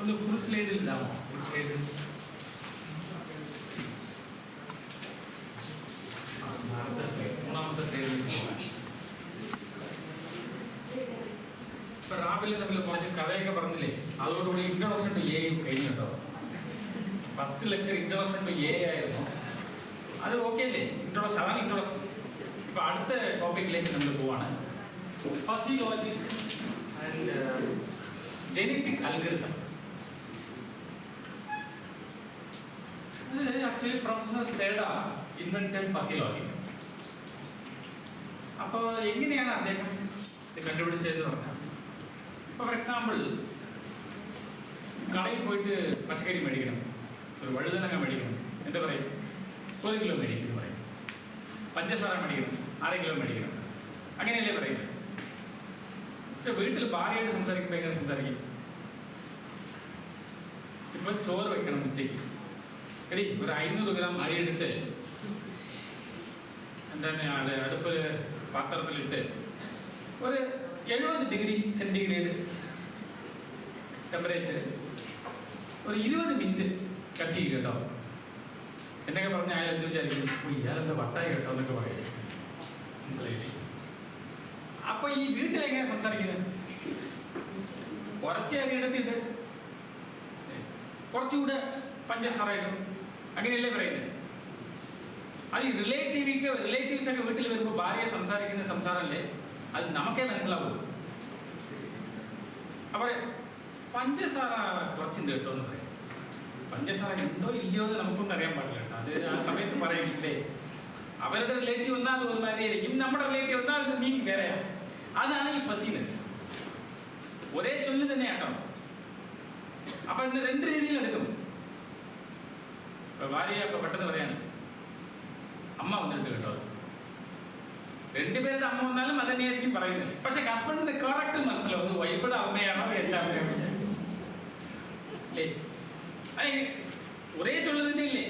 ഒന്ന് ഫുൾ സ്ലൈഡിൽ ഇടാമോ? ഫുൾ സ്ലൈഡിൽ മൂന്നാമത്തെ സ്ലൈഡിൽ പോകാൻ. ഇപ്പൊ രാവിലെ നമ്മൾ കുറച്ച് കഥയൊക്കെ പറഞ്ഞില്ലേ, അതോടുകൂടി ഇൻട്രൊഡക്ഷൻ ടു എ കഴിഞ്ഞു കേട്ടോ. First lecture introduction to A ആയിരുന്നു. അത് ഓക്കെ അല്ലേ? ഇൻട്രൊഡക്ഷൻ, അതാണ് ഇൻട്രൊഡക്ഷൻ. ഇപ്പൊ അടുത്ത ടോപ്പിക്കിലേക്ക് നമ്മൾ പോവാണ്. Fuzzy logic and genetic algorithm. Actually professor Zadeh invented fuzzy logic. അപ്പോൾ എങ്ങനെയാണ് അദ്ദേഹം ഇത് കണ്ടുപിടിച്ചതെന്ന് പറഞ്ഞാൽ, ഇപ്പോൾ ഫോർ എക്സാമ്പിൾ കടയിൽ പോയിട്ട് പച്ചക്കറി മേടിക്കണം, ഒരു വഴുതനങ്ങ മേടിക്കണം, എന്താ പറയും? 1 കിലോ മേടിക്കുന്നു പറയും. പഞ്ചസാര മേടിക്കണം, 1/2 കിലോ മേടിക്കണം, അങ്ങനെയല്ലേ പറയുന്നത്? പക്ഷെ വീട്ടിൽ ഭാര്യയായിട്ട് സംസാരിക്കുമ്പോൾ എങ്ങനെ സംസാരിക്കും? ഇപ്പം ചോറ് വെക്കണം ഉച്ചയ്ക്ക്, എടി ഒരു 500 ഗ്രാം അരി എടുത്ത് എന്താണ് അടുപ്പ് പാത്രത്തിലിട്ട് ഒരു 70 ഡിഗ്രി സെൻറ്റിഗ്രേഡ് ടെമ്പറേച്ചർ ഒരു 20 മിനിറ്റ് കത്തി കേട്ടോ എന്നൊക്കെ പറഞ്ഞാൽ അയാൾ എന്ത് വിചാരിക്കും? ഇയാളെന്താ വട്ടായി കേട്ടോ എന്നൊക്കെ പറയും. മനസ്സിലായില്ലേ? അപ്പൊ ഈ വീട്ടിലെങ്ങനെ സംസാരിക്കുന്നത്? കുറച്ച് അരി എടുത്തിട്ട് കുറച്ചുകൂടെ പഞ്ചസാര ഇടും, അങ്ങനെയല്ലേ പറയുന്നത്? അത് ഈ റിലേറ്റീവ്സ് ഒക്കെ വീട്ടിൽ വരുമ്പോൾ ഭാര്യ സംസാരിക്കുന്ന സംസാരമല്ലേ, അത് നമുക്കേ മനസ്സിലാവുള്ളൂ. അപ്പൊ പഞ്ചസാര കുറച്ചുണ്ട് കേട്ടോ എന്ന് പറയും. പഞ്ചസാര ഉണ്ടോ ഇല്ലയോ എന്ന് നമുക്കൊന്നും അറിയാൻ പാടില്ല കേട്ടോ. അത് ആ സമയത്ത് പറയില്ലേ, അവരുടെ റിലേറ്റീവ് ഒന്നാ അത് ഒരുമാതിരിയായിരിക്കും, നമ്മുടെ റിലേറ്റീവ് ഒന്നാ അത് മീനിങ് വേറെയാ. അതാണ് ഈ ഫസിനെസ്. ഒരേ ചൊല്ല് തന്നെയാട്ടോ. അപ്പൊ ഇന്ന് 2 രീതിയിൽ എടുക്കും. ഭാര്യ അപ്പൊ പെട്ടെന്ന് പറയാണ്, അമ്മ വന്നിട്ട് കേട്ടോ. 2 പേരുടെ അമ്മ വന്നാലും അത് തന്നെയായിരിക്കും പറയുന്നത്. പക്ഷെ ഹസ്ബൻഡിന്റെ കറക്റ്റ് മനസ്സിലാവും വൈഫിയുടെ അമ്മയാണോ എല്ലാം അല്ലേ? ഒരേ ചൊല്ല് തന്നെയല്ലേ?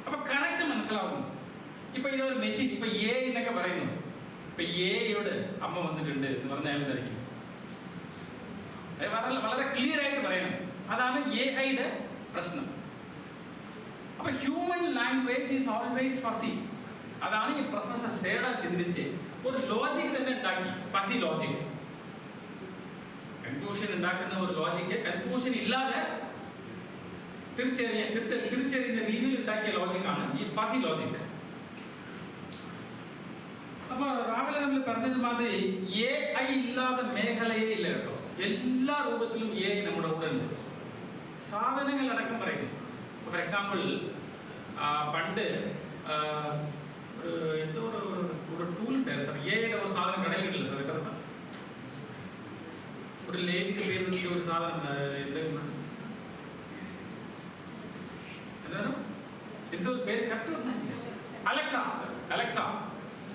അപ്പൊ കറക്റ്റ് മനസ്സിലാവുന്നു. ഇപ്പൊ ഇതൊരു മെഷീൻ, ഇപ്പൊ എ എന്നൊക്കെ പറയുന്നു. ഇപ്പൊ എയോട് അമ്മ വന്നിട്ടുണ്ട് എന്ന് പറഞ്ഞാൽ എന്തായിരിക്കും? വളരെ ക്ലിയർ ആയിട്ട് പറയണം. അതാണ് എഐയുടെ പ്രശ്നം. അപ്പൊ human language is always fuzzy. അതാണ് ഈ പ്രൊഫസർ സേഡ ചിന്തിച്ച് ഒരു ലോജിക് തന്നെ ഉണ്ടാക്കി. ഫസി ലോജിക്, കൺഫ്യൂഷൻ ഉണ്ടാക്കുന്ന ഒരു ലോജിക്ക്, കൺഫ്യൂഷൻ ഇല്ലാതെ തിരിച്ചറിയുന്ന രീതിയിൽ ഉണ്ടാക്കിയ ലോജിക്കാണ് ഈ ഫസി ലോജിക്. അപ്പൊ രാവിലെ നമ്മൾ പറഞ്ഞത് മാതിരി എഐ ഇല്ലാതെ മേഖലയേ ഇല്ല കേട്ടോ. എല്ലാ രൂപത്തിലും എഐ നമ്മുടെ കൂടെ ഉണ്ട്. സാധനങ്ങളടക്കം പറയുന്നു. ഫോർ എക്സാമ്പിൾ പണ്ട് എന്തോ ഒരു ടൂൾ ഉണ്ടായിരുന്നു സാർ, എയുടെ ഒരു സാധനം കടയിൽ കിട്ടില്ല സാർ. എത്ര സാർ ഒരു ലേഡിക്ക് പേര് ഒരു സാധനം എന്താണ് എന്തോ പേര് കറക്റ്റ്?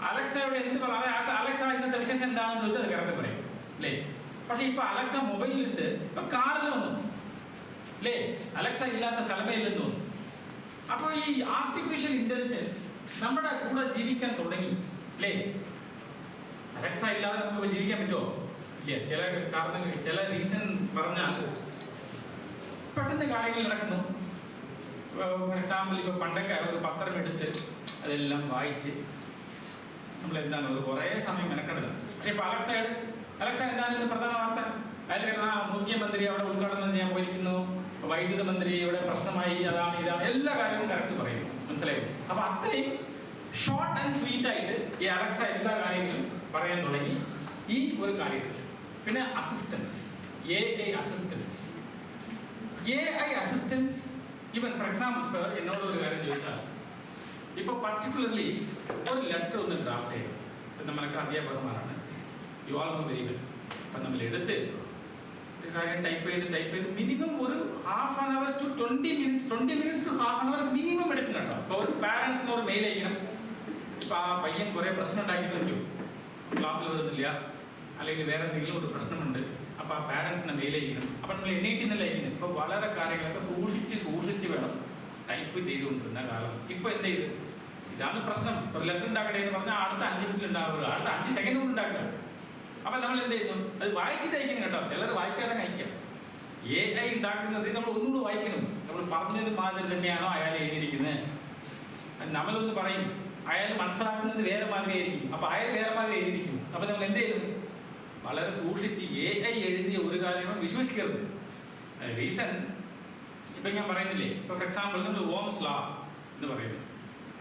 അലക്സയുടെ എന്ത് പറയാം? അലക്സ ഇന്നത്തെ വിശേഷം എന്താണെന്ന് ചോദിച്ചാൽ അത് കറക്റ്റ് പറയും അല്ലേ? പക്ഷെ ഇപ്പൊ അലക്സ മൊബൈലിലുണ്ട്, ഇപ്പൊ കാറിൽ വന്നു അല്ലേ? അലക്സ ഇല്ലാത്ത സ്ഥലമേ ഇല്ലെന്ന് തോന്നുന്നു. അപ്പോൾ ഈ ആർട്ടിഫിഷ്യൽ ഇന്റലിജൻസ് നമ്മുടെ കൂടെ ജീവിക്കാൻ തുടങ്ങി അല്ലേ? അലക്സ ഇല്ലാതെ നമുക്ക് ജീവിക്കാൻ പറ്റുമോ? ഇല്ല. ചില കാരണങ്ങൾ, ചില റീസൺ പറഞ്ഞാൽ പെട്ടെന്ന് കാര്യങ്ങൾ നടക്കുന്നു. ഫോർ എക്സാമ്പിൾ ഇപ്പൊ പണ്ടൊക്കെ ഒരു പത്രം എടുത്ത് അതെല്ലാം വായിച്ച് നമ്മൾ എന്താണ് ഒരു കുറേ സമയം മെനക്കെടുക. പക്ഷെ ഇപ്പൊ അലക്സ എന്താണ് ഇന്ന് പ്രധാന വാർത്ത? അതിൽ മുഖ്യമന്ത്രി അവിടെ ഉദ്ഘാടനം ചെയ്യാൻ പോയിരിക്കുന്നു, വൈദ്യുത മന്ത്രി ഇവിടെ പ്രശ്നമായി, അതാണ് ഇതാണ്, എല്ലാ കാര്യവും കറക്റ്റ് പറയുന്നു. മനസ്സിലായി? അപ്പൊ അത്രയും ഷോർട്ട് ആൻഡ് സ്വീറ്റ് ആയിട്ട് ഈ അലക്സ എല്ലാ കാര്യങ്ങളും പറയാൻ തുടങ്ങി ഈ ഒരു കാര്യത്തിൽ. പിന്നെ assistance, AI assistance. Even for example ഇപ്പൊ എന്നോട് ഒരു കാര്യം ചോദിച്ചാൽ, ഇപ്പൊ പർട്ടിക്കുലർലി ഒരു ലെറ്റർ ഒന്ന് ഡ്രാഫ്റ്റ് ചെയ്യും. നമ്മളൊക്കെ അധ്യാപകന്മാരാണ്, you all know very well. അപ്പം നമ്മൾ എടുത്ത് ഒരു കാര്യം ടൈപ്പ് ചെയ്ത് മിനിമം ഒരു half an hour to 20 minutes to half an hour minimum എടുക്കും കേട്ടോ. ഇപ്പോൾ ഒരു പാരൻസിന് ഒരു മെയിൽ അയക്കണം. ഇപ്പം ആ പയ്യൻ കുറേ പ്രശ്നം ഉണ്ടാക്കി നോക്കും, ക്ലാസ്സിൽ വരുന്നില്ല, അല്ലെങ്കിൽ വേറെ എന്തെങ്കിലും ഒരു പ്രശ്നമുണ്ട്, അപ്പോൾ ആ പാരൻസിനെ മെയിൽ അയക്കണം. അപ്പം നമ്മൾ NIT എന്നല്ല അയക്കുന്നത്. ഇപ്പോൾ വളരെ കാര്യങ്ങളൊക്കെ സൂക്ഷിച്ച് വേണം ടൈപ്പ് ചെയ്തുകൊണ്ടിരുന്ന കാലം. ഇപ്പോൾ എന്ത് ചെയ്ത്, ഇതാണ് പ്രശ്നം, ഒരു ലെറ്റർ ഉണ്ടാക്കട്ടെ എന്ന് പറഞ്ഞാൽ അടുത്ത 5 മിനിറ്റ് ഉണ്ടാവുക, അടുത്ത 5 സെക്കൻഡ് കൊണ്ട് ഉണ്ടാക്കുക. അപ്പം നമ്മൾ എന്ത് ചെയ്യുന്നു? അത് വായിച്ചിട്ട് അയക്കണം കേട്ടോ. ചിലർ വായിക്കാതെ അയക്കാം. AI ഉണ്ടാക്കുന്നത് നമ്മൾ ഒന്നുകൂടി വായിക്കണം. നമ്മൾ പറഞ്ഞത് മാതിരി തന്നെയാണോ അയാൾ എഴുതിയിരിക്കുന്നത്? നമ്മളൊന്ന് പറയും, അയാൾ മനസ്സിലാക്കുന്നത് വേറെ മാതിരി ആയിരിക്കും, അപ്പൊ അയാൾ വേറെ മാതിരി എഴുതിയിരിക്കും. അപ്പൊ നമ്മൾ എന്ത് ചെയ്യും? വളരെ സൂക്ഷിച്ച് AI എഴുതിയ ഒരു കാര്യവും വിശ്വസിക്കരുത്. റീസൺ ഇപ്പൊ ഞാൻ പറയുന്നില്ലേ, ഇപ്പൊ ഫോർ എക്സാമ്പിൾ നമ്മൾ ഓംസ് ലോ എന്ന് പറയുന്നത്,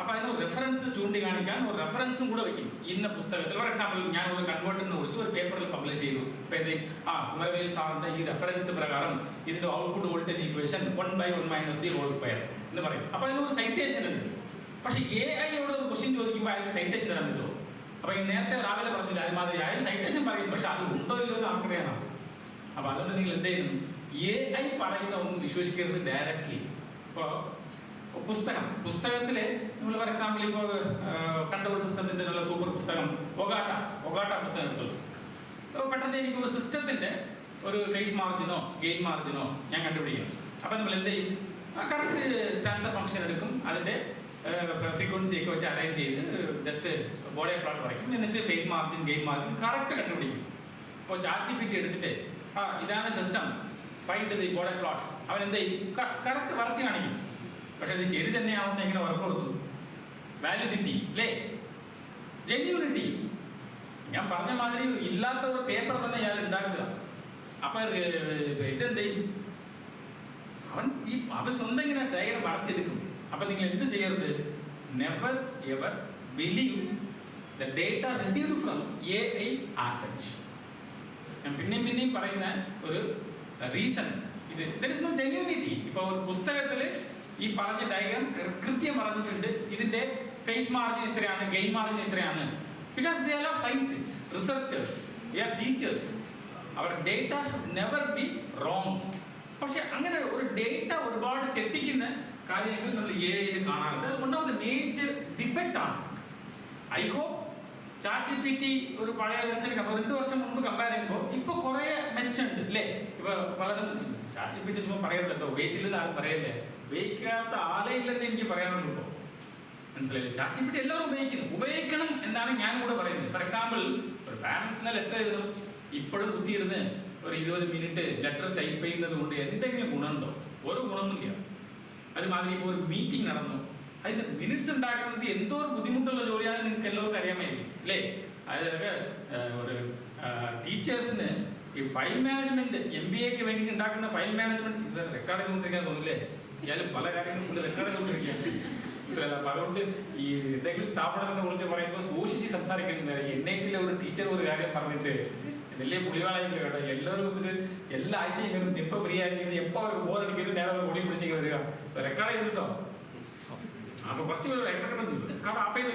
അപ്പൊ അതിന് റെഫറൻസ് ചൂണ്ടിക്കാണിക്കാൻ ഒരു റെഫറൻസും കൂടെ വെക്കും. ഇന്ന പുസ്തകത്തിൽ ഫോർ എക്സാമ്പിൾ ഞാൻ ഒരു കൺവേർട്ടറിനെ കുറിച്ച് ഒരു പേപ്പറിൽ പബ്ലിഷ് ചെയ്തു. ഇപ്പൊ കുമരവേൽ സാറിന്റെ ഈ റെഫറൻസ് പ്രകാരം ഇതിന്റെ ഔട്ട്പുട്ട് വോൾട്ടേജ് ഈക്വേഷൻ 1/1 - d² എന്ന് പറയും. അപ്പൊ അതിനൊരു സൈറ്റേഷൻ ഉണ്ട്. പക്ഷെ AI-യോട് ഒരു ക്വസ്റ്റ്യൻ ചോദിക്കുമ്പോൾ അയാൾക്ക് സൈറ്റേഷൻ തരാൻ പറ്റുമോ? അപ്പൊ ഈ നേരത്തെ രാവിലെ പറഞ്ഞില്ല, അതുമാതിരി അയാൾ സൈറ്റേഷൻ പറയും, പക്ഷെ അത് ഉണ്ടോ ഇല്ലയോ എന്ന് ആർക്കറിയണം. അപ്പൊ അതുകൊണ്ട് നിങ്ങൾ എന്ത് ചെയ്യുന്നു? AI പറയുന്ന ഒന്നും വിശ്വസിക്കരുത് ഡയറക്ട്ലി. ഇപ്പോൾ പുസ്തകത്തില് നമ്മൾ ഫോർ എക്സാമ്പിൾ ഇപ്പോൾ കൺട്രോൾ സിസ്റ്റത്തിന്റെ സൂപ്പർ പുസ്തകം ഒഗാട്ട പുസ്തകം എടുത്തോളൂ. പെട്ടെന്ന് എനിക്ക് ഒരു സിസ്റ്റത്തിന്റെ ഒരു ഫേസ് മാർജിനോ ഗെയിൻ മാർജിനോ ഞാൻ കണ്ടുപിടിക്കണം. അപ്പൊ നമ്മൾ എന്ത് ചെയ്യും? കറക്റ്റ് ട്രാൻസ്ഫർ ഫംഗ്ഷൻ എടുക്കും, അതിന്റെ ഫ്രീക്വൻസി ഒക്കെ വെച്ച് അറേഞ്ച് ചെയ്ത് ജസ്റ്റ് ബോഡി പ്ലോട്ട് വരയ്ക്കും, എന്നിട്ട് phase margin gain margin correct കണ്ടുപിടിക്കും. അപ്പോൾ ChatGPT എടുത്തിട്ട് ഇതാണ് system, find the Bode plot, അവൻ എന്ത് ചെയ്യും? കറക്റ്റ് വരച്ച് കാണിക്കും. പക്ഷെ അത് ശരി തന്നെയാണെന്ന് എങ്ങനെ ഉറപ്പുവരുത്തു? വാലിഡിറ്റി അല്ലേ, ജെന്യൂനിറ്റി. ഞാൻ പറഞ്ഞ മാതിരി ഇല്ലാത്ത ഒരു പേപ്പർ തന്നെ ഇയാൾ ഉണ്ടാക്കുക. അപ്പൊ ഇതെന്ത് ചെയ്യും? അവൻ സ്വന്തം ഇങ്ങനെ ഡയഗ്രം വരച്ചെടുക്കും. അപ്പൊ നിങ്ങൾ എന്ത് ചെയ്യരുത്? Never ever believe the data received from AI as such. ഞാൻ പിന്നെയും പറയുന്ന ഒരു റീസൺ ഇത്, there is no genuinity. ഇപ്പൊ ഒരു പുസ്തകത്തില് ഈ പറഞ്ഞ ഡയഗ്രാം കൃത്യം പറഞ്ഞിട്ടുണ്ട്, ഇതിന്റെ ഫേസ് മാർജിൻ ഇത്രയാണ്, ഗെയിൻ മാർജിൻ ഇത്രയാണ്. Because they are scientist, researchers, they are teachers. അവർ data should never be wrong. പക്ഷെ അങ്ങനെ ഒരു ഡേറ്റ ഒരുപാട് തെറ്റിക്കുന്ന കാര്യങ്ങൾ നമ്മൾ AI കാണാറുണ്ട്. അതുകൊണ്ടാണ് മേജർ ഡിഫക്റ്റ് ആണ്. ഐ ഹോപ്പ് ChatGPT ഒരു പഴയ വെർഷൻ 2 വർഷം മുമ്പ് കമ്പയർ ചെയ്യുമ്പോൾ ഇപ്പൊ കുറെ മെച്ചുണ്ട് അല്ലേ? ഇപ്പൊ പലരും ChatGPT പറയരുതല്ലോ, ഉപയോഗിച്ചില്ലെന്ന് ആരും പറയല്ലേ, ഉപയോഗിക്കാത്ത ആളെ ഇല്ലെന്ന് എനിക്ക് പറയാനുള്ളൂ. ഇപ്പോൾ മനസ്സിലായില്ലേ? ChatGPT എല്ലാവരും ഉപയോഗിക്കണം എന്നാണ് ഞാൻ കൂടെ പറയുന്നത്. ഫോർ എക്സാമ്പിൾ ഒരു പാരന്റ്സിനെ ലെറ്റർ എഴുതണം, ഇപ്പോഴും കുത്തിയിരുന്ന് ഒരു 20 മിനിറ്റ് ലെറ്റർ ടൈപ്പ് ചെയ്യുന്നത് കൊണ്ട് എന്തെങ്കിലും ഗുണമുണ്ടോ? ഒരു ഗുണമൊന്നുമില്ല. അതുമാതിരി ഇപ്പോൾ ഒരു മീറ്റിംഗ് നടന്നു, അതിന്റെ മിനിറ്റ്സ് ഉണ്ടാക്കുന്നത് എന്തോ ഒരു ബുദ്ധിമുട്ടുള്ള ജോലിയാണെന്ന് നിങ്ങൾക്ക് എല്ലാവർക്കും അറിയാമായിരിക്കും അല്ലേ? അതൊക്കെ ഒരു ടീച്ചേഴ്സിന് ഈ ഫയൽ മാനേജ്മെന്റ് MBA-ക്ക് വേണ്ടി ഉണ്ടാക്കുന്ന ഫയൽ മാനേജ്മെന്റ് ഇത് റെക്കോർഡ് ചെയ്തുകൊണ്ടിരിക്കാൻ തോന്നില്ലേ? ഇയാൾ പല കാര്യങ്ങളും റെക്കോർഡ് ചെയ്തുകൊണ്ടിരിക്കുകയാണ്. അപ്പൊ അതുകൊണ്ട് ഈ എന്തെങ്കിലും സ്ഥാപനത്തിനെ കുറിച്ച് പറയുമ്പോൾ സൂക്ഷിച്ച് സംസാരിക്കുന്നില്ല. NIT-ലെ ഒരു ടീച്ചർ ഒരു കാര്യം പറഞ്ഞിട്ട് വലിയ പുളിവാളായിട്ട് കേട്ടോ, എല്ലാവരും വന്നിട്ട് എല്ലാ ആഴ്ചയും എപ്പോൾ ഫ്രീ ആയിരിക്കുന്നത്, എപ്പോൾ അവർക്ക് ബോറടിക്കുന്നത് നേരെ അവർ പൊടി പിടിച്ചേക്ക് വരിക, റെക്കോർഡ് ചെയ്തിട്ടോ. അപ്പൊ കുറച്ച് പേര് റെക്കോർഡ് ഓഫ് ചെയ്ത്